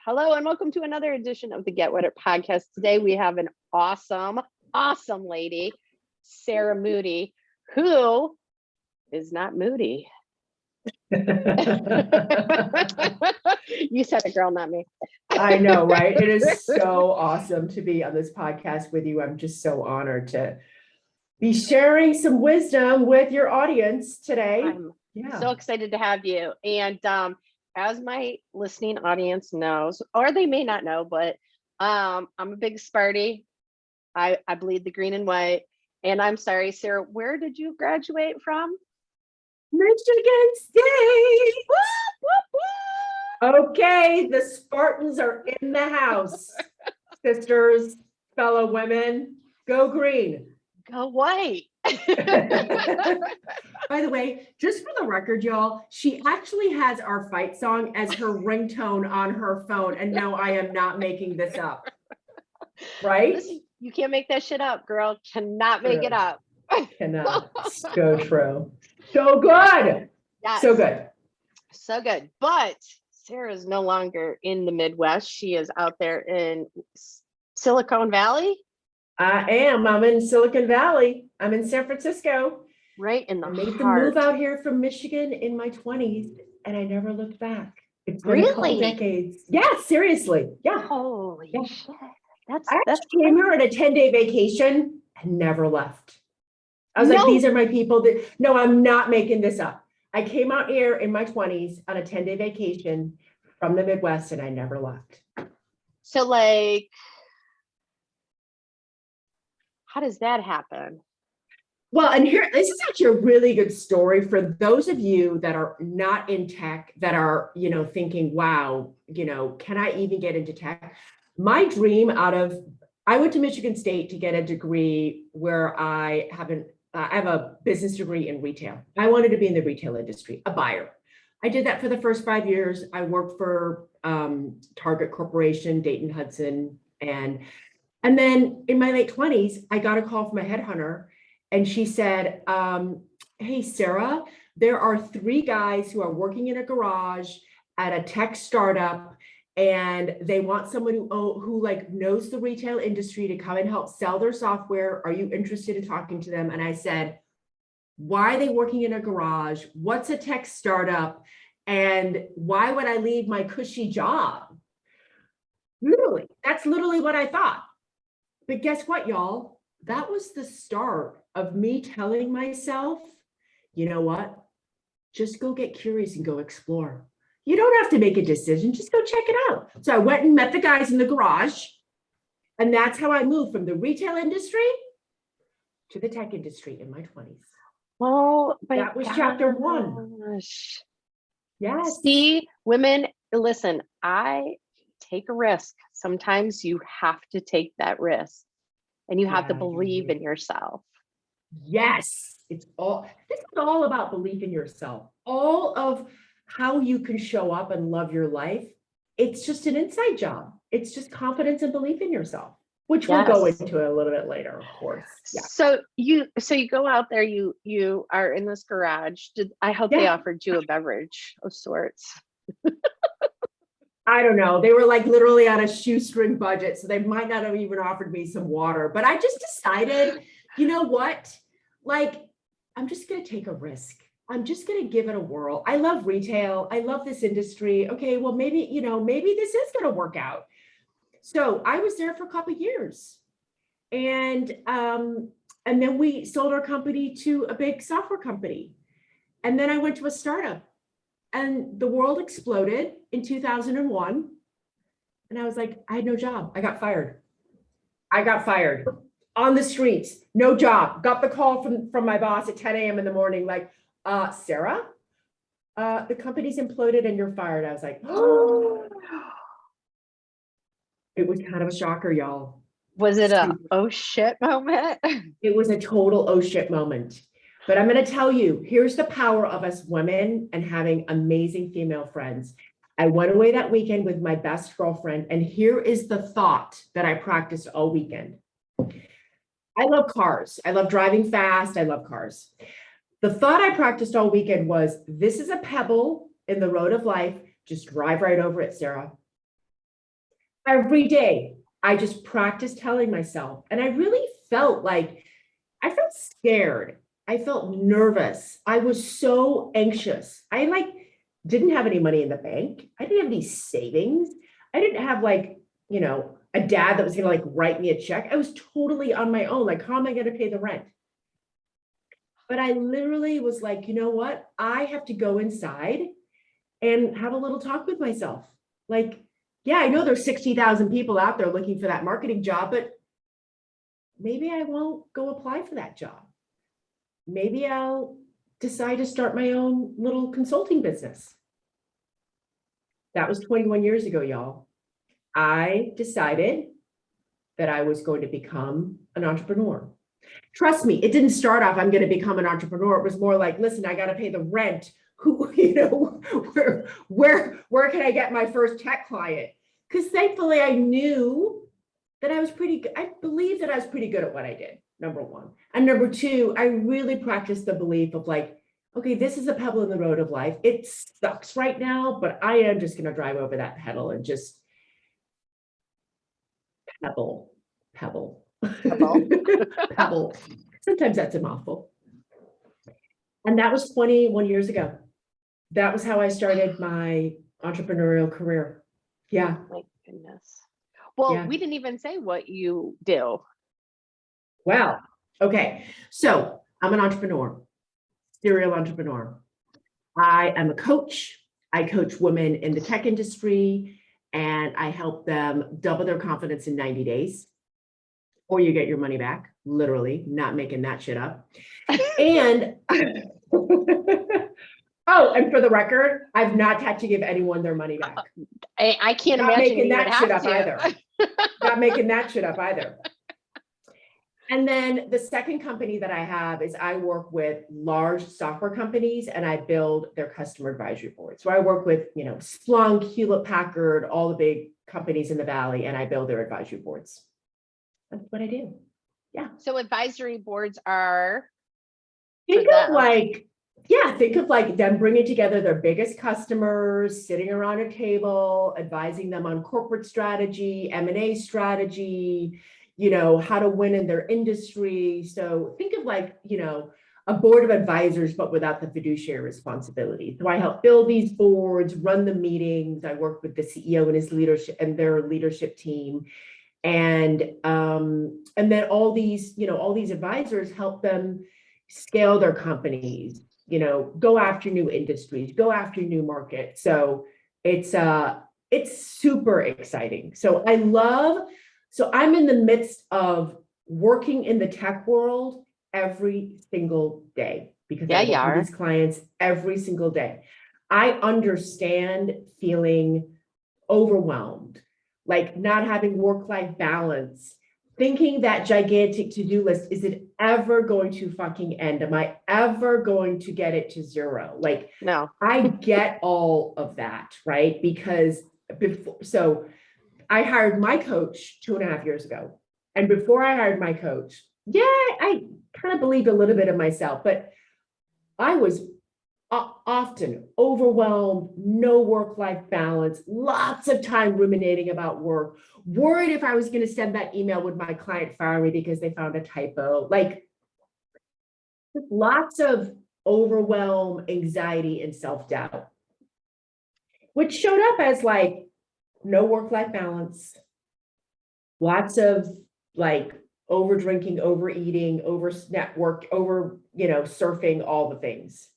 Hello and welcome to another edition of the Get What It podcast. Today we have an awesome lady, Sarah Moody, who is not moody. You said it, girl, not me. I know, right? It is so awesome to be on this podcast with you. I'm just so honored to be sharing some wisdom with your audience today. I'm so excited to have you. And as my listening audience knows, or they may not know, but I'm a big Sparty. I bleed the green and white. And I'm sorry, Sarah, where did you graduate from? Michigan State. Whoop, whoop, whoop. Okay, the Spartans are in the house. Sisters, fellow women, go green. Go white. By the way, just for the record, y'all, she actually has our fight song as her ringtone on her phone. And no, I am not making this up. Right? Listen, you can't make that shit up, girl. Cannot make it up. Cannot. So true. So good. Yes. So good. So good. But Sarah is no longer in the Midwest. She is out there in Silicon Valley. I am. I'm in Silicon Valley. I'm in San Francisco. Right in the I made the heart. move out here from Michigan in my 20s, and I never looked back. It's been a couple decades. Yeah, seriously. Yeah. Holy shit. I actually came here on a 10-day vacation and never left. I was like, these are my people that, no, I'm not making this up. I came out here in my 20s on a 10-day vacation from the Midwest and I never left. So like, how does that happen? Well, and here, this is actually a really good story for those of you that are not in tech, that are, thinking, wow, can I even get into tech? My dream I went to Michigan State to get a degree where I have a business degree in retail. I wanted to be in the retail industry, a buyer. I did that for the first 5 years. I worked for Target Corporation, Dayton Hudson. And then in my late 20s, I got a call from a headhunter and she said, hey, Sarah, there are 3 guys who are working in a garage at a tech startup and they want someone who knows the retail industry to come and help sell their software. Are you interested in talking to them? And I said, why are they working in a garage? What's a tech startup? And why would I leave my cushy job? Literally, that's literally what I thought. But guess what, y'all? That was the start of me telling myself, you know what? Just go get curious and go explore. You don't have to make a decision, just go check it out. So I went and met the guys in the garage, and that's how I moved from the retail industry to the tech industry in my 20s. Well, that was chapter 1. Yes. See, women, listen, I take a risk. Sometimes you have to take that risk and you have to believe in yourself. Yes. This is all about belief in yourself. All of how you can show up and love your life. It's just an inside job. It's just confidence and belief in yourself, which we'll go into a little bit later, of course. Yeah. So you go out there, you are in this garage. I hope they offered you a beverage of sorts. I don't know. They were literally on a shoestring budget, so they might not have even offered me some water. But I just decided, you know what? I'm just going to take a risk. I'm just going to give it a whirl. I love retail. I love this industry. Okay, well, maybe this is going to work out. So I was there for a couple of years. And then we sold our company to a big software company. And then I went to a startup. And the world exploded in 2001. And I was like, I had no job. I got fired on the streets, no job. Got the call from my boss at 10 a.m. in the morning, Sarah, the company's imploded and you're fired. I was like, oh. It was kind of a shocker, y'all. Was it a oh shit moment? It was a total oh shit moment. But I'm going to tell you, here's the power of us women and having amazing female friends. I went away that weekend with my best girlfriend, and here is the thought that I practiced all weekend. I love cars. I love driving fast. I love cars. The thought I practiced all weekend was, this is a pebble in the road of life. Just drive right over it, Sarah. every day. I just practiced telling myself, and I really felt like I felt scared. I felt nervous. I was so anxious. I like didn't have any money in the bank. I didn't have any savings. I didn't have like, a dad that was going to like write me a check. I was totally on my own. Like, how am I going to pay the rent? But I literally was like, you know what? I have to go inside and have a little talk with myself. Like, yeah, I know there's 60,000 people out there looking for that marketing job, but maybe I won't go apply for that job. Maybe I'll decide to start my own little consulting business. That was 21 years ago, y'all. I decided that I was going to become an entrepreneur. Trust me, it didn't start off, I'm going to become an entrepreneur. It was more like, listen, I got to pay the rent. Who, where can I get my first tech client? Because thankfully I knew that I was pretty good. I believe that I was pretty good at what I did, number one. And number two, I really practiced the belief of like, okay, this is a pebble in the road of life. It sucks right now, but I am just going to drive over that pedal and just pebble. Pebble. Pebble. Sometimes that's a mouthful. And that was 21 years ago. That was how I started my entrepreneurial career. Yeah. My goodness. Well, Yeah. we didn't even say what you do. Wow. Okay. So I'm an entrepreneur, serial entrepreneur. I am a coach. I coach women in the tech industry, and I help them double their confidence in 90 days. Or you get your money back, literally, not making that shit up. And oh, and for the record, I've not had to give anyone their money back. I can't Not imagine making you would that shit have up either. Not making that shit up either. And then the second company that I have is I work with large software companies and I build their customer advisory boards. So I work with, Splunk, Hewlett Packard, all the big companies in the Valley, and I build their advisory boards. That's what I do. Yeah. So advisory boards are Think of like them bringing together their biggest customers, sitting around a table, advising them on corporate strategy, M&A strategy, how to win in their industry. So think of like, a board of advisors, but without the fiduciary responsibility. So I help build these boards, run the meetings. I work with the CEO and his leadership and their leadership team. And then all these advisors help them scale their companies, go after new industries, go after new markets. So it's super exciting. So I'm in the midst of working in the tech world every single day because I work with these clients every single day. I understand feeling overwhelmed, like not having work-life balance, thinking that gigantic to-do list, is it ever going to fucking end? Am I ever going to get it to zero? Like, no. I get all of that, right? Because so I hired my coach 2.5 years ago. And before I hired my coach, I kind of believed a little bit of myself, but I was often overwhelmed, no work-life balance, lots of time ruminating about work, worried if I was going to send that email would my client fire me because they found a typo, like lots of overwhelm, anxiety, and self-doubt, which showed up as like no work-life balance, lots of like over drinking, overeating, over network, over, surfing, all the things.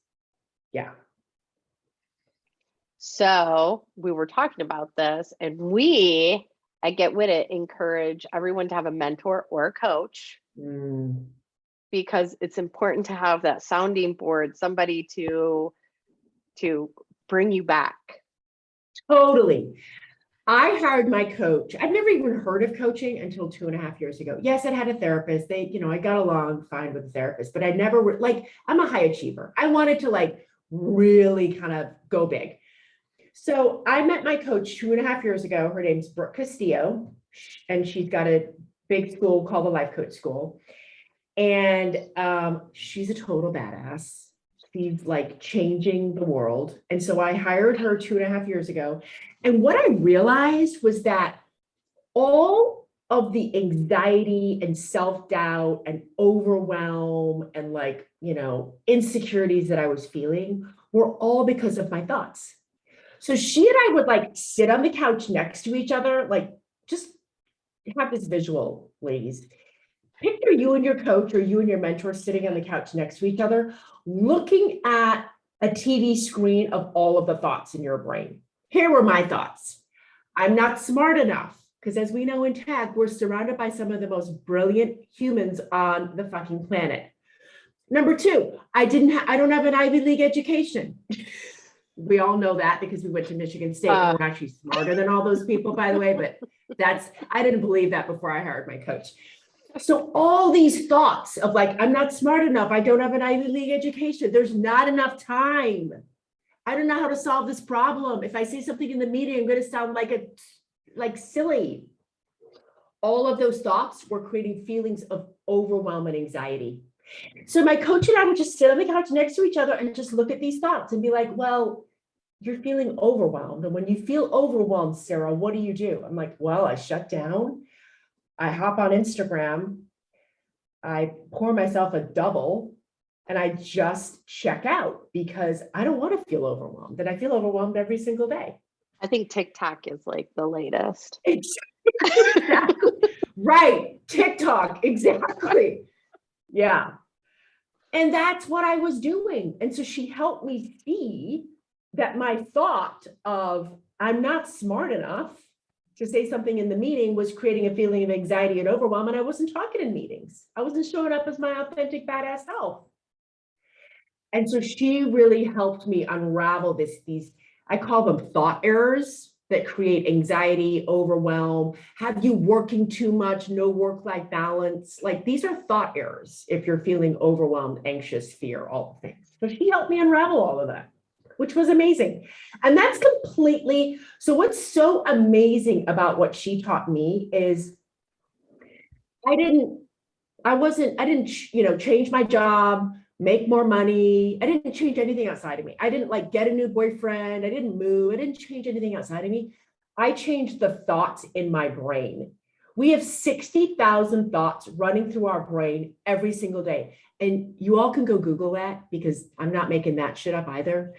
Yeah. So we were talking about this, and we at Get With It encourage everyone to have a mentor or a coach because it's important to have that sounding board, somebody to bring you back. Totally. I hired my coach. I'd never even heard of coaching until 2.5 years ago. Yes, I had a therapist. I got along fine with the therapist, but I never I'm a high achiever. I wanted to like really kind of go big. So I met my coach 2.5 years ago. Her name's Brooke Castillo, and she's got a big school called the Life Coach School. And she's a total badass. She's like changing the world. And so I hired her 2.5 years ago. And what I realized was that all of the anxiety and self-doubt and overwhelm and like, insecurities that I was feeling were all because of my thoughts. So she and I would like sit on the couch next to each other, like just have this visual, ladies. Picture you and your coach or you and your mentor sitting on the couch next to each other, looking at a TV screen of all of the thoughts in your brain. Here were my thoughts. I'm not smart enough, because as we know in tech, we're surrounded by some of the most brilliant humans on the fucking planet. Number two, I don't have an Ivy League education. We all know that because we went to Michigan State and we're actually smarter than all those people, by the way, but I didn't believe that before I hired my coach. So all these thoughts of like, I'm not smart enough. I don't have an Ivy League education. There's not enough time. I don't know how to solve this problem. If I say something in the meeting, I'm going to sound like silly. All of those thoughts were creating feelings of overwhelm and anxiety. So my coach and I would just sit on the couch next to each other and just look at these thoughts and be like, well, you're feeling overwhelmed. And when you feel overwhelmed, Sarah, what do? I'm like, well, I shut down. I hop on Instagram. I pour myself a double and I just check out because I don't want to feel overwhelmed. And I feel overwhelmed every single day. I think TikTok is like the latest. Exactly. Right. TikTok. Exactly. Yeah. And that's what I was doing. And so she helped me see that my thought of I'm not smart enough to say something in the meeting was creating a feeling of anxiety and overwhelm. And I wasn't talking in meetings. I wasn't showing up as my authentic badass self. And so she really helped me unravel these, I call them thought errors that create anxiety, overwhelm, have you working too much, no work-life balance. Like these are thought errors if you're feeling overwhelmed, anxious, fear, all the things. So she helped me unravel all of that, which was amazing. And that's completely, so what's so amazing about what she taught me is I didn't change my job, make more money. I didn't change anything outside of me. I didn't like get a new boyfriend. I didn't move. I didn't change anything outside of me. I changed the thoughts in my brain. We have 60,000 thoughts running through our brain every single day. And you all can go Google that because I'm not making that shit up either.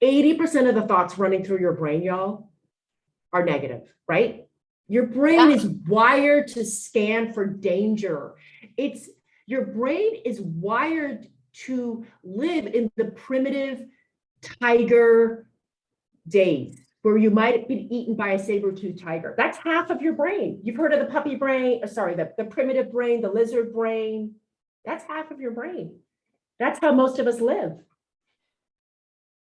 80% of the thoughts running through your brain, y'all, are negative, right? Your brain is wired to scan for danger. Your brain is wired to live in the primitive tiger days where you might have been eaten by a saber-toothed tiger. That's half of your brain. You've heard of the puppy brain, the primitive brain, the lizard brain. That's half of your brain. That's how most of us live.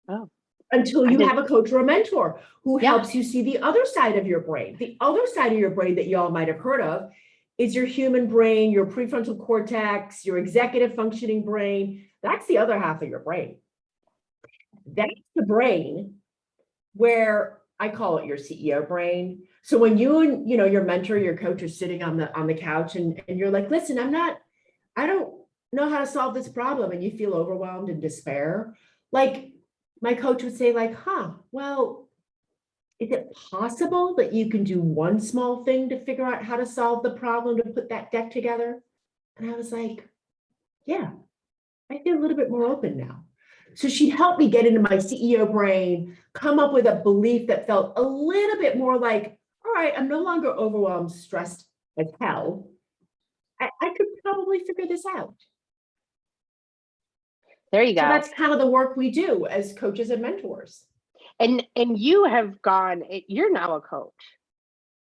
Oh. Until you have a coach or a mentor who helps you see the other side of your brain. The other side of your brain that y'all might have heard of is your human brain, your prefrontal cortex, your executive functioning brain. That's the other half of your brain. That's the brain where I call it your CEO brain. So when you and your mentor, your coach are sitting on the couch and you're like, listen, I don't know how to solve this problem, and you feel overwhelmed and despair. Like my coach would say, like, well, is it possible that you can do one small thing to figure out how to solve the problem, to put that deck together? And I was like, yeah, I feel a little bit more open now. So she helped me get into my CEO brain, come up with a belief that felt a little bit more like, all right, I'm no longer overwhelmed, stressed as hell. I could probably figure this out. There you go. So that's kind of the work we do as coaches and mentors. And you have gone, you're now a coach.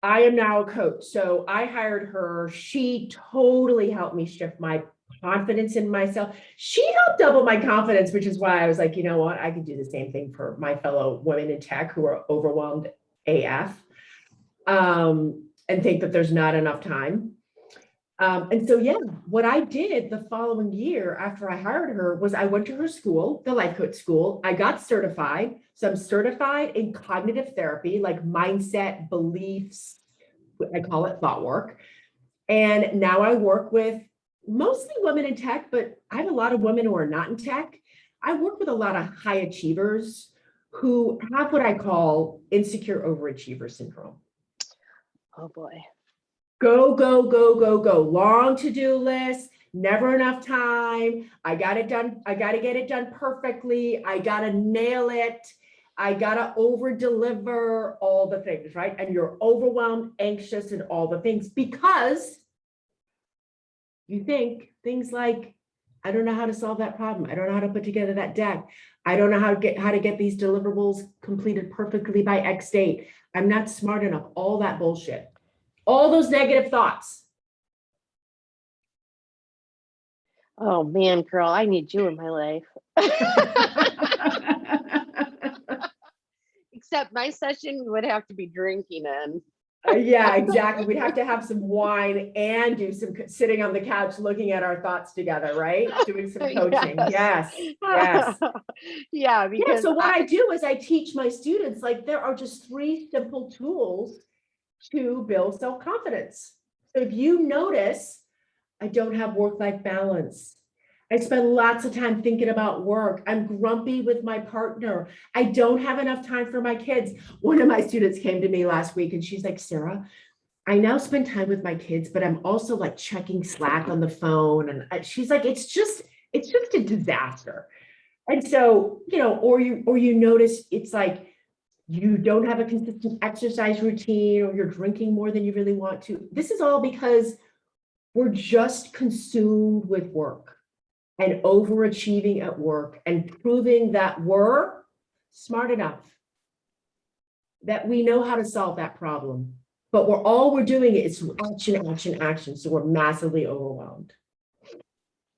I am now a coach. So I hired her. She totally helped me shift my confidence in myself. She helped double my confidence, which is why I was like, you know what? I could do the same thing for my fellow women in tech who are overwhelmed AF and think that there's not enough time. And so, what I did the following year after I hired her was I went to her school, the life coach school. I got certified. So I'm certified in cognitive therapy, like mindset, beliefs. I call it thought work. And now I work with mostly women in tech, but I have a lot of women who are not in tech. I work with a lot of high achievers who have what I call insecure overachiever syndrome. Oh boy. Go, go, go, go, go. Long to-do list, never enough time. I got it done. I got to get it done perfectly. I got to nail it. I got to over deliver, all the things, right? And you're overwhelmed, anxious, and all the things because you think things like, I don't know how to solve that problem. I don't know how to put together that deck. I don't know how to get these deliverables completed perfectly by X date. I'm not smart enough. All that bullshit. All those negative thoughts. Oh man, girl, I need you in my life. Except my session would have to be drinking in. Yeah, exactly. We'd have to have some wine and do some sitting on the couch looking at our thoughts together, right? Doing some coaching. Yes, yes. Yeah, Yeah, because so what I do is I teach my students, like, there are just 3 simple tools to build self-confidence. So if you notice, I don't have work-life balance. I spend lots of time thinking about work. I'm grumpy with my partner. I don't have enough time for my kids. One of my students came to me last week and she's like, Sarah, I now spend time with my kids, but I'm also like checking Slack on the phone. And she's like, it's just a disaster. And so, or you notice it's like, you don't have a consistent exercise routine, or you're drinking more than you really want to. This is all because we're just consumed with work and overachieving at work and proving that we're smart enough, that we know how to solve that problem. But we're doing is action, action, action. So we're massively overwhelmed.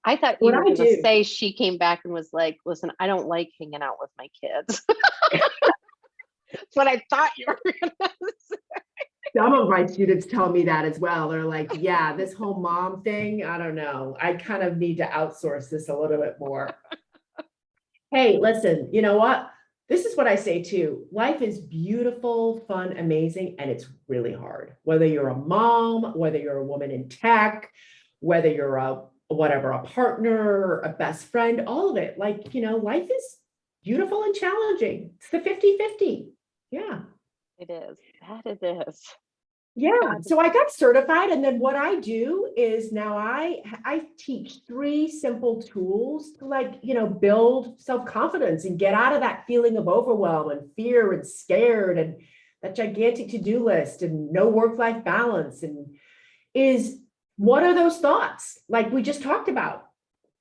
I thought you What were I going to do, say she came back and was like, listen, I don't like hanging out with my kids. That's what I thought you were going to say. some of my students tell me that as well. They're like, yeah, this whole mom thing, I don't know. I kind of need to outsource this a little bit more. Hey, listen, you know what? This is what I say too. Life is beautiful, fun, amazing, and it's really hard. Whether you're a mom, whether you're a woman in tech, whether you're a partner, a best friend, all of it. Like, life is beautiful and challenging. It's the 50-50. Yeah. It is. That it is. Yeah, so I got certified, and then what I do is now I teach 3 simple tools to build self-confidence and get out of that feeling of overwhelm and fear and scared and that gigantic to-do list and no work-life balance. And what are those thoughts? Like we just talked about,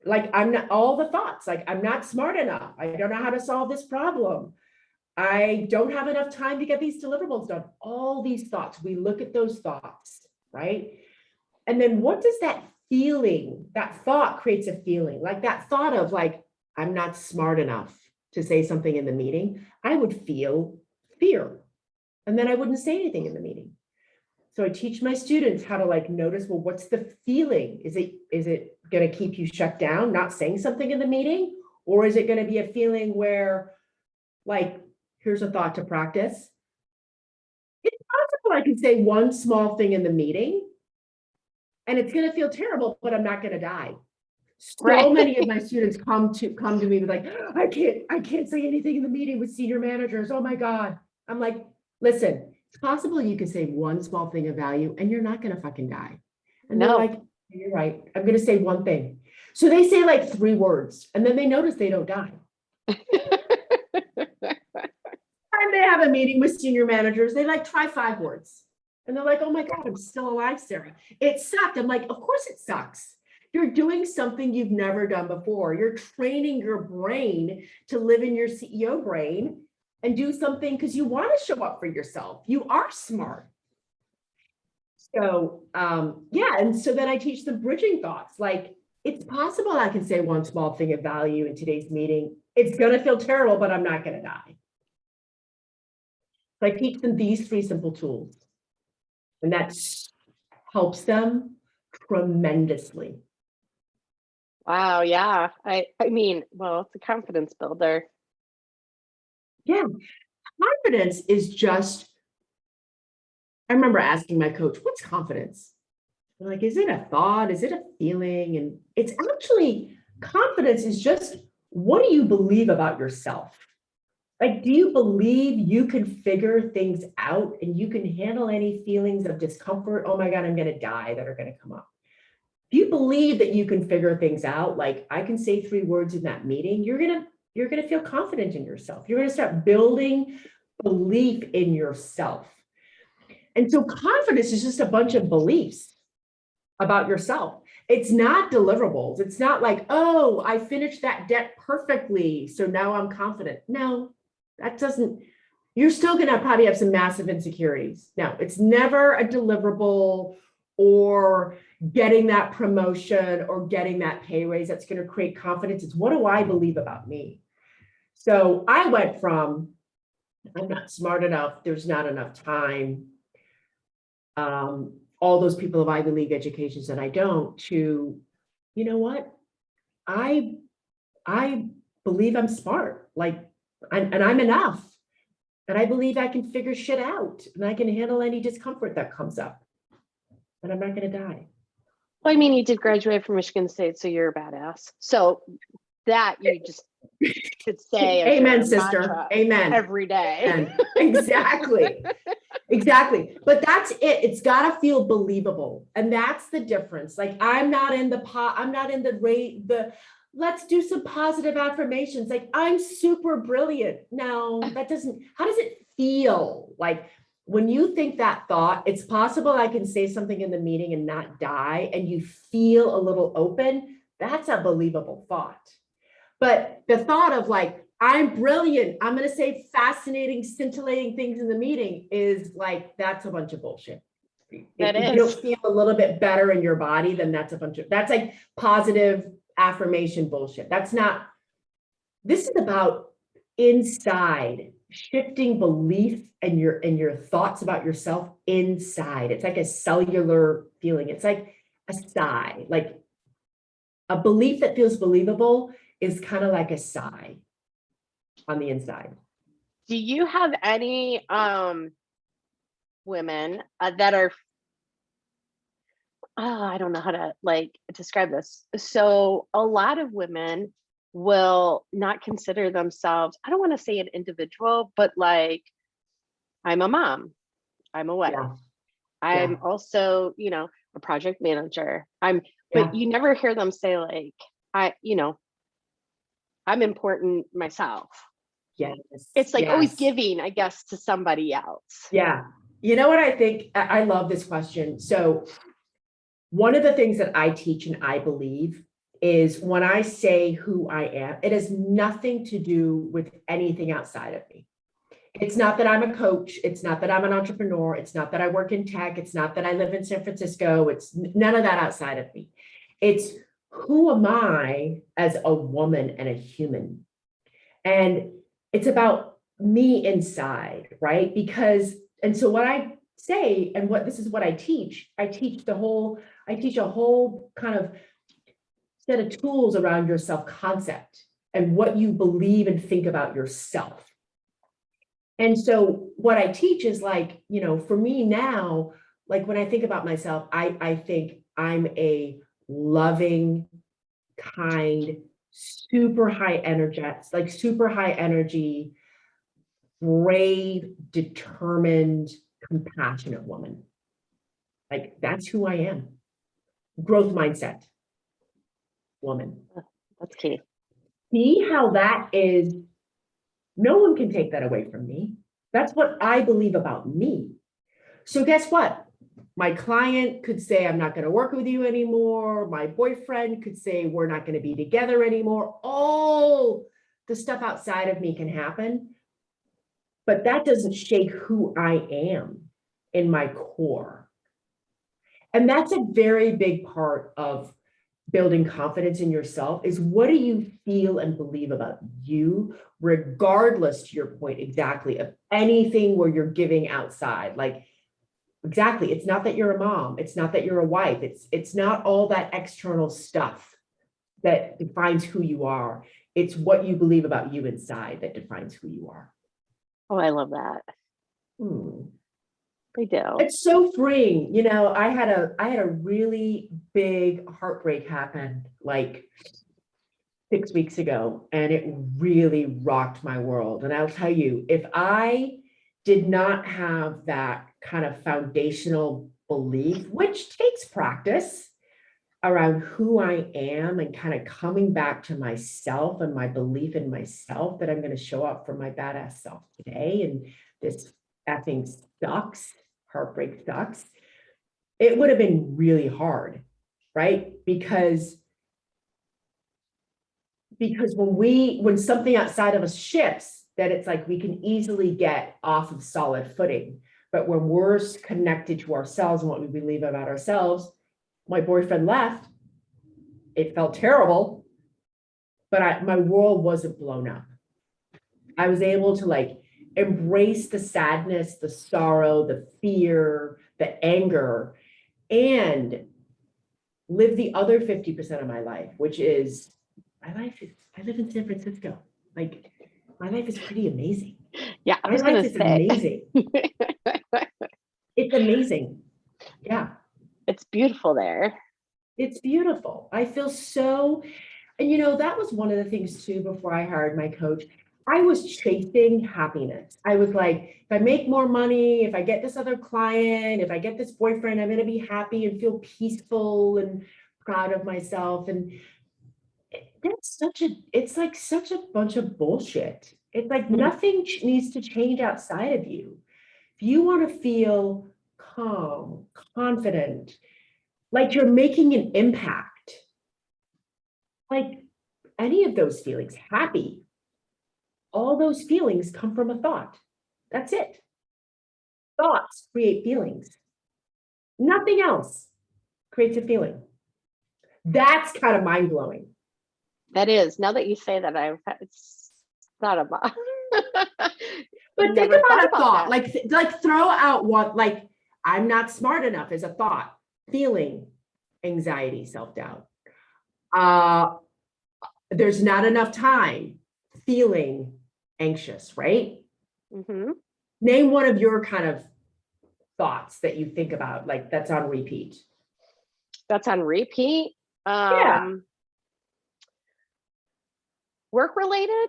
like I'm not smart enough. I don't know how to solve this problem. I don't have enough time to get these deliverables done. All these thoughts, we look at those thoughts, right? And then what does that thought creates a feeling, like that thought of like, I'm not smart enough to say something in the meeting. I would feel fear. And then I wouldn't say anything in the meeting. So I teach my students how to notice, well, what's the feeling? Is it going to keep you shut down, not saying something in the meeting? Or is it going to be a feeling where here's a thought to practice. It's possible I can say one small thing in the meeting and it's going to feel terrible, but I'm not going to die. So many of my students come to me with like, I can't say anything in the meeting with senior managers. Oh my God. I'm like, listen, it's possible you can say one small thing of value and you're not going to fucking die. And they're like, you're right. I'm going to say one thing. So they say 3 words and then they notice they don't die. They have a meeting with senior managers, they try 5 words. And they're like, oh my God, I'm still alive, Sarah. It sucked. I'm like, of course it sucks. You're doing something you've never done before. You're training your brain to live in your CEO brain and do something because you want to show up for yourself. You are smart. So, yeah. And so then I teach them bridging thoughts. Like, it's possible I can say one small thing of value in today's meeting. It's going to feel terrible, but I'm not going to die. So I teach them these 3 simple tools, and that helps them tremendously. Wow. Yeah. I mean, well, it's a confidence builder. Yeah. Confidence is just, I remember asking my coach, what's confidence? I'm like, is it a thought? Is it a feeling? And it's actually, confidence is just, what do you believe about yourself? Like, do you believe you can figure things out and you can handle any feelings of discomfort? Oh my God, I'm going to die that are going to come up. If you believe that you can figure things out, like I can say 3 words in that meeting, you're going to feel confident in yourself. You're going to start building belief in yourself. And so confidence is just a bunch of beliefs about yourself. It's not deliverables. It's not like, oh, I finished that debt perfectly, so now I'm confident. No, that doesn't, you're still going to probably have some massive insecurities. No, it's never a deliverable or getting that promotion or getting that pay raise that's going to create confidence. It's what do I believe about me? So I went from, I'm not smart enough, there's not enough time, all those people of Ivy League educations that I don't, to, you know what? I believe I'm smart, like, and I'm enough. And I believe I can figure shit out and I can handle any discomfort that comes up. And I'm not going to die. Well, I mean, you did graduate from Michigan State, so you're a badass. So that you just could say as Amen, your sister. mantra Amen. every day. Amen. Exactly. Exactly. But that's it. It's got to feel believable. And that's the difference. Like, I'm not in the rate, let's do some positive affirmations. Like, I'm super brilliant. No, that doesn't, how does it feel? Like, when you think that thought, it's possible I can say something in the meeting and not die, and you feel a little open. That's a believable thought. But the thought of like, I'm brilliant, I'm going to say fascinating, scintillating things in the meeting is like, that's a bunch of bullshit. If you don't feel a little bit better in your body, then that's like positive affirmation bullshit. That's not, this is about inside, shifting belief and your thoughts about yourself inside. It's like a cellular feeling. It's like a sigh, like a belief that feels believable is kind of like a sigh on the inside. Do you have any women that are, I don't know how to like describe this. So a lot of women will not consider themselves, I don't want to say an individual, but like, I'm a mom, I'm a wife, Yeah. I'm also, a project manager. But you never hear them say like, I'm important myself. Yes. It's like always giving, I guess, to somebody else. Yeah. You know what I think? I love this question. So one of the things that I teach and I believe is when I say who I am, it has nothing to do with anything outside of me. It's not that I'm a coach. It's not that I'm an entrepreneur. It's not that I work in tech. It's not that I live in San Francisco. It's none of that outside of me. It's who am I as a woman and a human? And it's about me inside, right? And so what I say, and this is what I teach a whole kind of set of tools around your self-concept and what you believe and think about yourself. And so what I teach is like, for me now, like when I think about myself, I think I'm a loving, kind, super high energy, brave, determined, compassionate woman. Like, that's who I am. Growth mindset woman. That's key. See how that is, no one can take that away from me. That's what I believe about me. So guess what? My client could say, I'm not going to work with you anymore. My boyfriend could say, we're not going to be together anymore. All the stuff outside of me can happen, but that doesn't shake who I am in my core. And that's a very big part of building confidence in yourself, is what do you feel and believe about you, regardless, to your point exactly, of anything where you're giving outside. Like, exactly, it's not that you're a mom, it's not that you're a wife, it's not all that external stuff that defines who you are. It's what you believe about you inside that defines who you are. Oh, I love that. I do. It's so freeing. I had a really big heartbreak happen. Like, 6 weeks ago, and it really rocked my world. And I'll tell you, if I did not have that kind of foundational belief, which takes practice around who I am and kind of coming back to myself and my belief in myself that I'm going to show up for my badass self today. And this effing sucks, heartbreak sucks. It would have been really hard, right? Because when something outside of us shifts, that it's like we can easily get off of solid footing. But when we're connected to ourselves and what we believe about ourselves, my boyfriend left. It felt terrible, but my world wasn't blown up. I was able to like embrace the sadness, the sorrow, the fear, the anger, and live the other 50% of my life, which is I live in San Francisco. Like my life is pretty amazing. Yeah, I My was life gonna is say. amazing. It's amazing. Yeah. It's beautiful there. It's beautiful. I feel so, and you know, that was one of the things too, before I hired my coach, I was chasing happiness. I was like, if I make more money, if I get this other client, if I get this boyfriend, I'm going to be happy and feel peaceful and proud of myself. And it's like such a bunch of bullshit. It's like nothing needs to change outside of you. If you want to feel calm, confident, like you're making an impact, like any of those feelings, happy, all those feelings come from a thought. That's it. Thoughts create feelings. Nothing else creates a feeling. That's kind of mind blowing. That is. Now that you say that, it's thought about. But think Never about a thought, that. like throw out what, like, I'm not smart enough as a thought, feeling, anxiety, self-doubt. There's not enough time, feeling anxious, right? Mm-hmm. Name one of your kind of thoughts that you think about, like that's on repeat. That's on repeat. Yeah. Work related?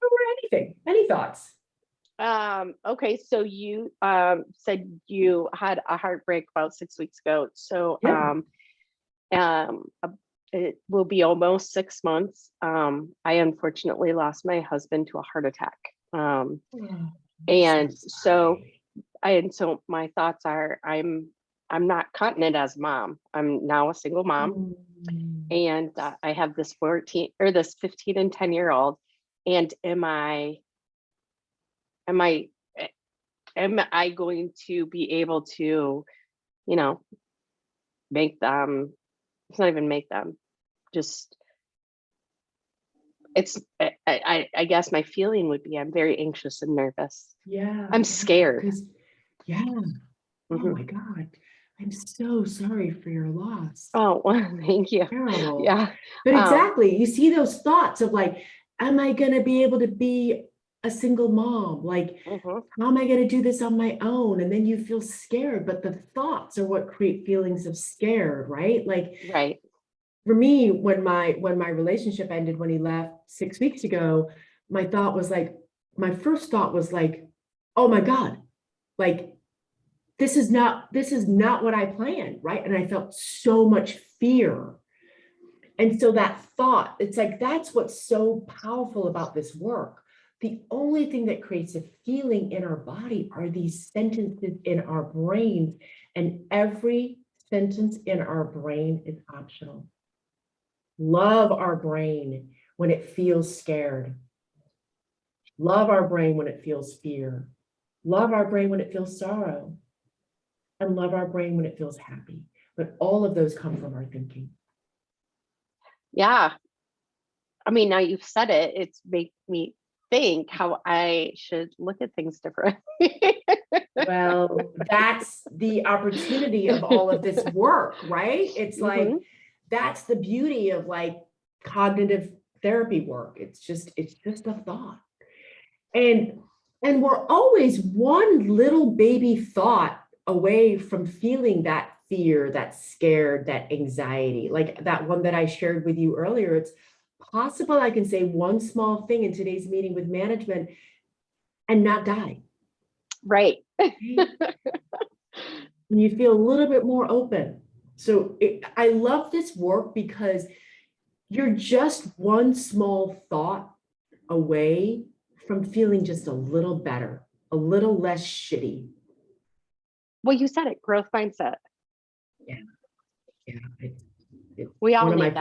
Or anything, any thoughts? Okay, so you said you had a heartbreak about 6 weeks ago. So Yeah. it will be almost 6 months. I unfortunately lost my husband to a heart attack. And so my thoughts are I'm not cutting it as a mom. I'm now a single mom. And I have this 15 and 10-year-old. And am I going to be able to, make them, it's not even make them, just, it's, I guess my feeling would be I'm very anxious and nervous. Yeah. I'm scared. Yeah. Oh Mhm. my God. I'm so sorry for your loss. Oh, well, thank you. Terrible. Yeah. But exactly, you see those thoughts of like, am I going to be able to be a single mom? Like, Mhm. how am I going to do this on my own? And then you feel scared, but the thoughts are what create feelings of scared, right? Like, Right. for me, when my relationship ended, when he left 6 weeks ago, my first thought was like, oh my God, like, this is not what I planned, right? And I felt so much fear. And so that thought, it's like, that's what's so powerful about this work. The only thing that creates a feeling in our body are these sentences in our brains, and every sentence in our brain is optional. Love our brain when it feels scared. Love our brain when it feels fear. Love our brain when it feels sorrow. And love our brain when it feels happy. But all of those come from our thinking. Yeah. I mean, now you've said it, it's made me think how I should look at things differently. Well, that's the opportunity of all of this work, right? It's like, that's the beauty of like cognitive therapy work. It's just a thought. And we're always one little baby thought away from feeling that fear, that scared, that anxiety, like that one that I shared with you earlier. It's possible I can say one small thing in today's meeting with management and not die? Right. And you feel a little bit more open. So I love this work because you're just one small thought away from feeling just a little better, a little less shitty. Well, you said it, growth mindset. Yeah. We all one of my need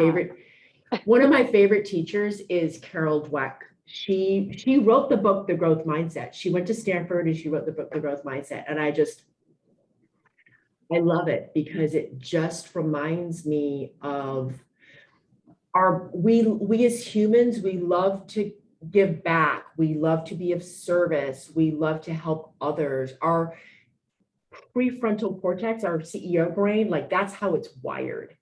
that. favorite teachers is Carol Dweck. She wrote the book, The Growth Mindset. She went to Stanford and she wrote the book, The Growth Mindset. And I love it because it just reminds me of we as humans, we love to give back. We love to be of service. We love to help others. Our prefrontal cortex, our CEO brain, like that's how it's wired.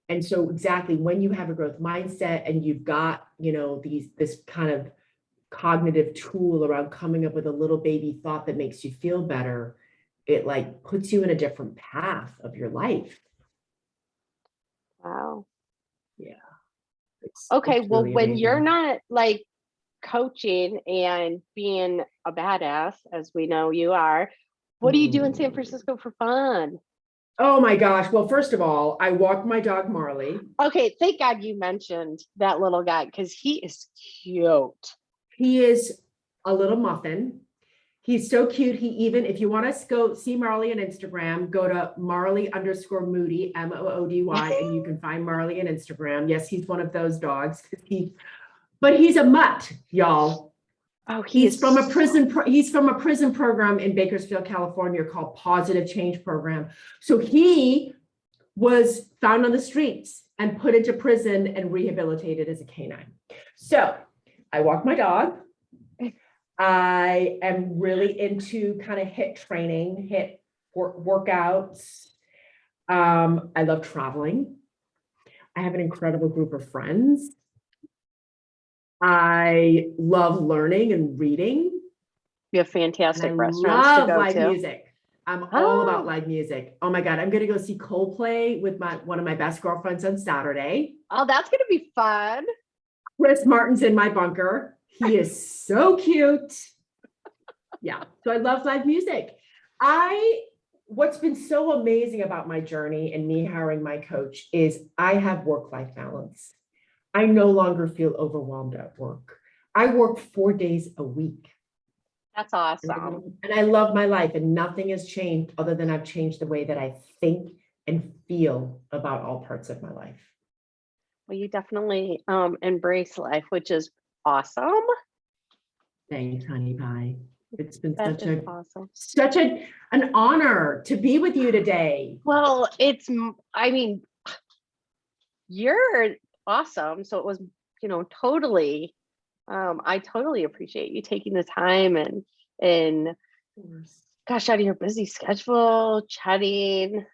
And so exactly when you have a growth mindset and you've got, this kind of cognitive tool around coming up with a little baby thought that makes you feel better, it like puts you in a different path of your life. Wow. Yeah. Okay. It's Well, really when amazing. you're not like coaching and being a badass, as we know you are, what do you do in San Francisco for fun? Oh my gosh. Well, first of all, I walk my dog Marley. Okay, thank God you mentioned that little guy because he is cute. He is a little muffin. He's so cute. He even, if you want to go see Marley on Instagram, go to Marley_Moody, Moody, and you can find Marley on Instagram. Yes, he's one of those dogs. But he's a mutt, y'all. Oh, He's from a prison program in Bakersfield, California called Positive Change Program. So he was found on the streets and put into prison and rehabilitated as a canine. So I walk my dog. I am really into kind of HIIT training, HIIT workouts. I love traveling. I have an incredible group of friends. I love learning and reading. You have fantastic And I restaurants to love go live to. music. I'm all about live music. Oh my God, I'm going to go see Coldplay with one of my best girlfriends on Saturday. Oh, that's going to be fun. Chris Martin's in my bunker. He is so cute. Yeah, so I love live music. What's been so amazing about my journey and me hiring my coach is I have work-life balance. I no longer feel overwhelmed at work. I work 4 days a week. That's awesome. And I love my life and nothing has changed other than I've changed the way that I think and feel about all parts of my life. Well, you definitely embrace life, which is awesome. Thanks, honey pie. It's been Awesome. such an honor to be with you today. Well, you're awesome. So it was, totally, I totally appreciate you taking the time and gosh, out of your busy schedule, chatting.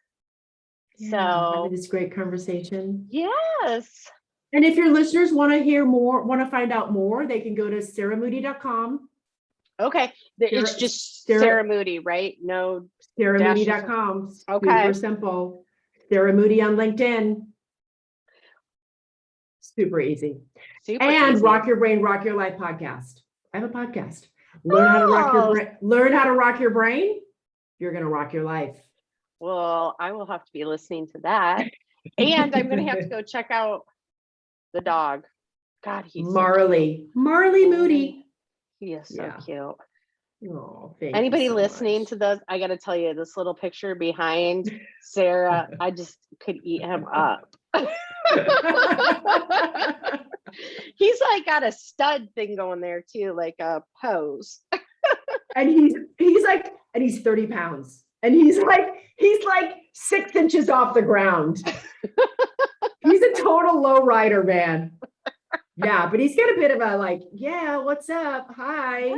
Yeah, So having this great conversation. yes. And if your listeners want to hear more, want to find out more, they can go to sarahmoody.com. Okay. It's just Sarah Moody, right? No. sarahmoody.com. Okay. Super simple. Sarah Moody on LinkedIn. Super easy. And Rock Your Brain, Rock Your Life podcast. I have a podcast. Learn how to rock your brain. Learn how to rock your brain. You're going to rock your life. Well, I will have to be listening to that. And I'm going to have to go check out the dog. God, he's Marley. So Marley Moody. He is so cute. Oh, anybody listening to those, I got to tell you, this little picture behind Sarah, I just could eat him up. He's like got a stud thing going there too, like a pose. And he's 30 pounds. And he's like 6 inches off the ground. He's a total low rider, man. Yeah, but he's got a bit of a what's up? Hi. Yeah.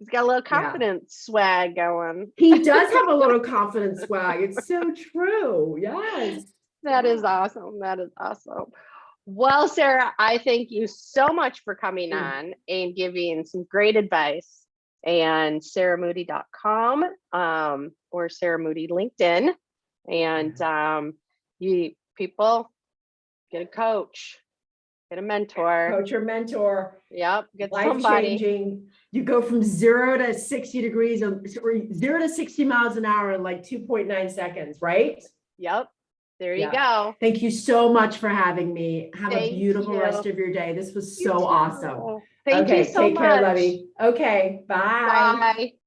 He's got a little confidence swag going. He does have a little confidence swag. It's so true. Yes. That is awesome. That is awesome. Well, Sarah, I thank you so much for coming on and giving some great advice. And sarahmoody.com or Sarah Moody LinkedIn. And you people get a coach. Get a mentor. Coach or mentor. Yep. Get Life somebody. changing. You go from 0 to 60 degrees or 0 to 60 miles an hour in like 2.9 seconds, right? Yep. There you Yeah. go. Thank you so much for having me. Have a Thank beautiful you. rest of your day. This was You so too. awesome. Thank you Okay, so take care, much. Lovey. Okay, bye. Bye.